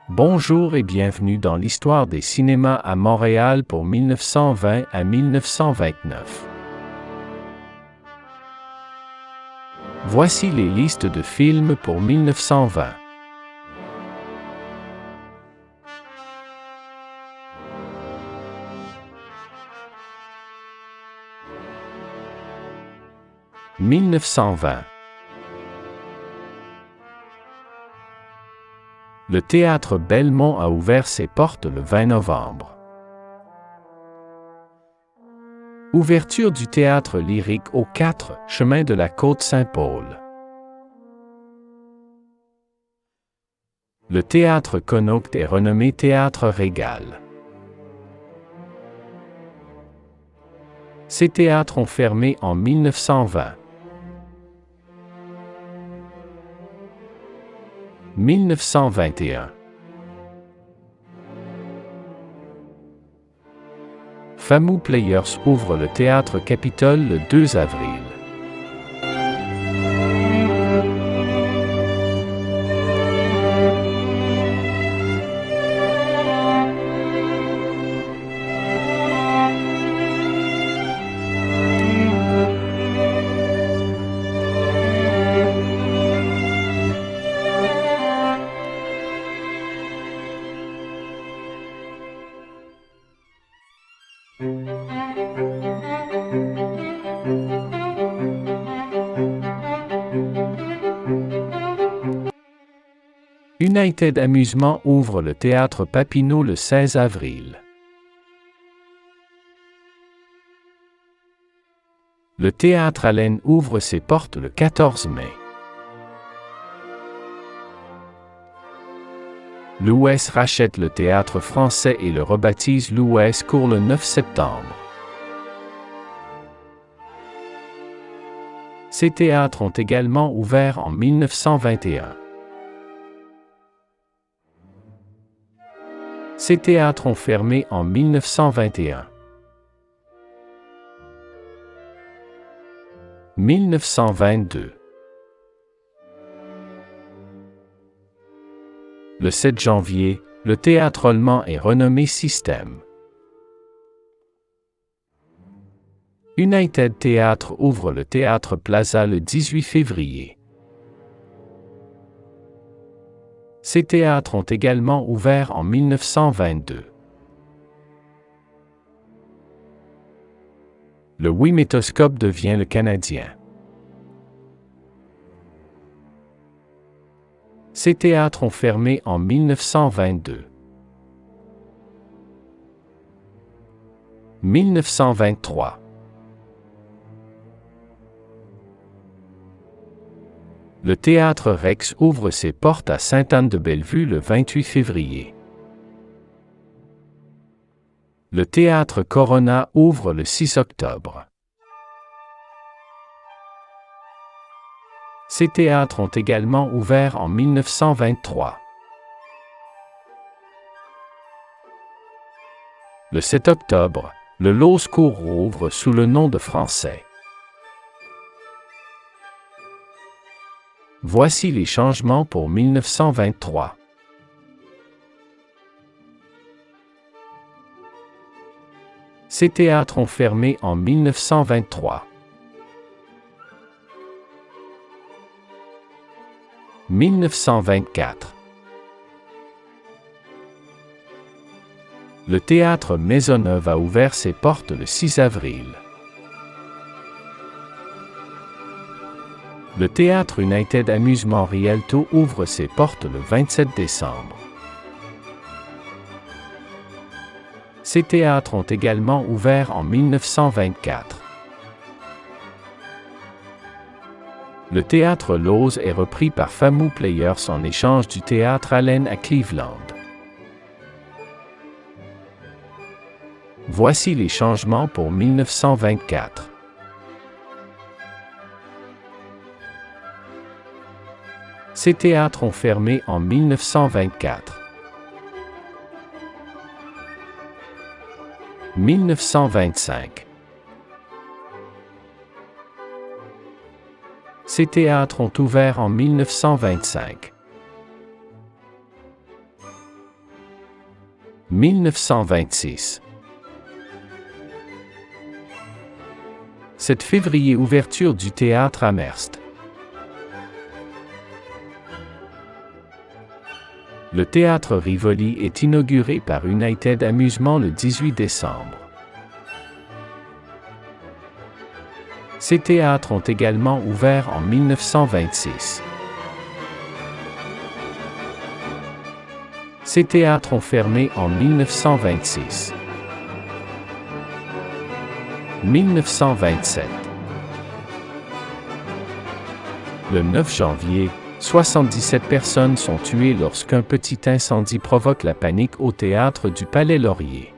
Bonjour et bienvenue dans l'histoire des cinémas à Montréal pour 1920 à 1929. Voici les listes de films pour 1920. « 1920 » Le théâtre Belmont a ouvert ses portes le 20 novembre. Ouverture du théâtre lyrique au 4, chemin de la Côte-Saint-Paul. Le théâtre Connaught est renommé Théâtre Régal. Ces théâtres ont fermé en 1920. 1921. FAMU Players ouvre le Théâtre Capitole le 2 avril. United Amusement ouvre le Théâtre Papineau le 16 avril. Le Théâtre Allen ouvre ses portes le 14 mai. L'Ouest rachète le Théâtre Français et le rebaptise l'Ouest Court le 9 septembre. Ces théâtres ont également ouvert en 1921. Ces théâtres ont fermé en 1921. 1922. Le 7 janvier, le théâtre allemand est renommé Système. United Theatre ouvre le Théâtre Plaza le 18 février. Ces théâtres ont également ouvert en 1922. Le Ouimetoscope devient le Canadien. Ces théâtres ont fermé en 1922. 1923. Le Théâtre Rex ouvre ses portes à Sainte-Anne-de-Bellevue le 28 février. Le Théâtre Corona ouvre le 6 octobre. Ces théâtres ont également ouvert en 1923. Le 7 octobre, le Loz Court rouvre sous le nom de Français. Voici les changements pour 1923. Ces théâtres ont fermé en 1923. 1924. Le théâtre Maisonneuve a ouvert ses portes le 6 avril. Le théâtre United Amusement Rialto ouvre ses portes le 27 décembre. Ces théâtres ont également ouvert en 1924. Le théâtre Loz est repris par FAMU Players en échange du théâtre Allen à Cleveland. Voici les changements pour 1924. Ces théâtres ont fermé en 1924. 1925. Ces théâtres ont ouvert en 1925. 1926. 7 février, ouverture du théâtre Amherst. Le théâtre Rivoli est inauguré par United Amusement le 18 décembre. Ces théâtres ont également ouvert en 1926. Ces théâtres ont fermé en 1926. 1927. Le 9 janvier, 77 personnes sont tuées lorsqu'un petit incendie provoque la panique au théâtre du Palais Laurier.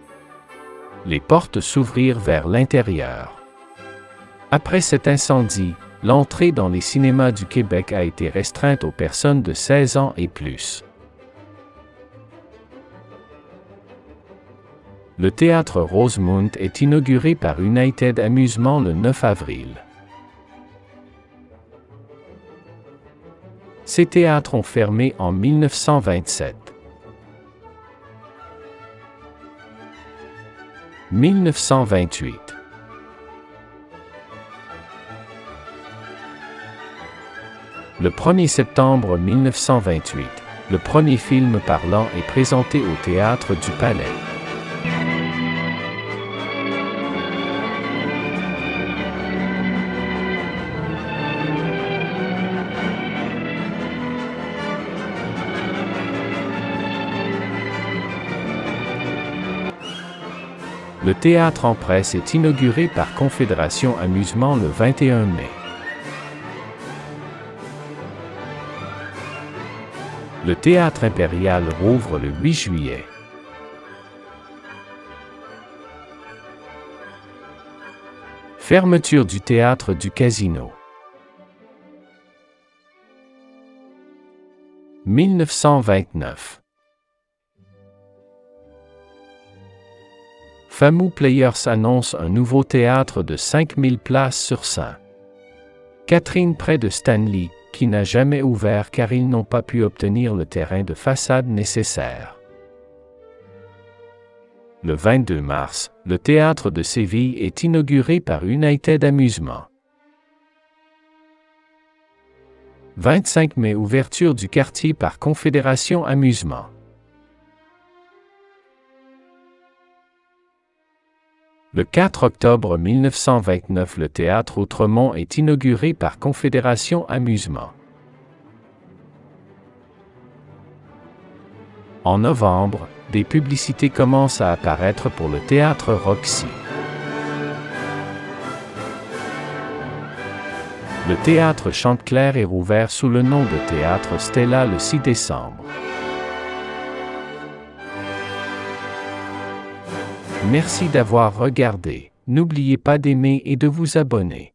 Les portes s'ouvrirent vers l'intérieur. Après cet incendie, l'entrée dans les cinémas du Québec a été restreinte aux personnes de 16 ans et plus. Le théâtre Rosemount est inauguré par United Amusement le 9 avril. Ces théâtres ont fermé en 1927. 1928. Le 1er septembre 1928, le premier film parlant est présenté au Théâtre du Palais. Le théâtre en presse est inauguré par Confédération Amusement le 21 mai. Le théâtre impérial rouvre le 8 juillet. Fermeture du théâtre du Casino. 1929. FAMU Players annonce un nouveau théâtre de 5000 places sur St. Catherine près de Stanley, qui n'a jamais ouvert car ils n'ont pas pu obtenir le terrain de façade nécessaire. Le 22 mars, le théâtre de Séville est inauguré par United Amusement. 25 mai, ouverture du quartier par Confédération Amusement. Le 4 octobre 1929, le théâtre Outremont est inauguré par Confédération Amusement. En novembre, des publicités commencent à apparaître pour le théâtre Roxy. Le théâtre Chanteclair est rouvert sous le nom de théâtre Stella le 6 décembre. Merci d'avoir regardé. N'oubliez pas d'aimer et de vous abonner.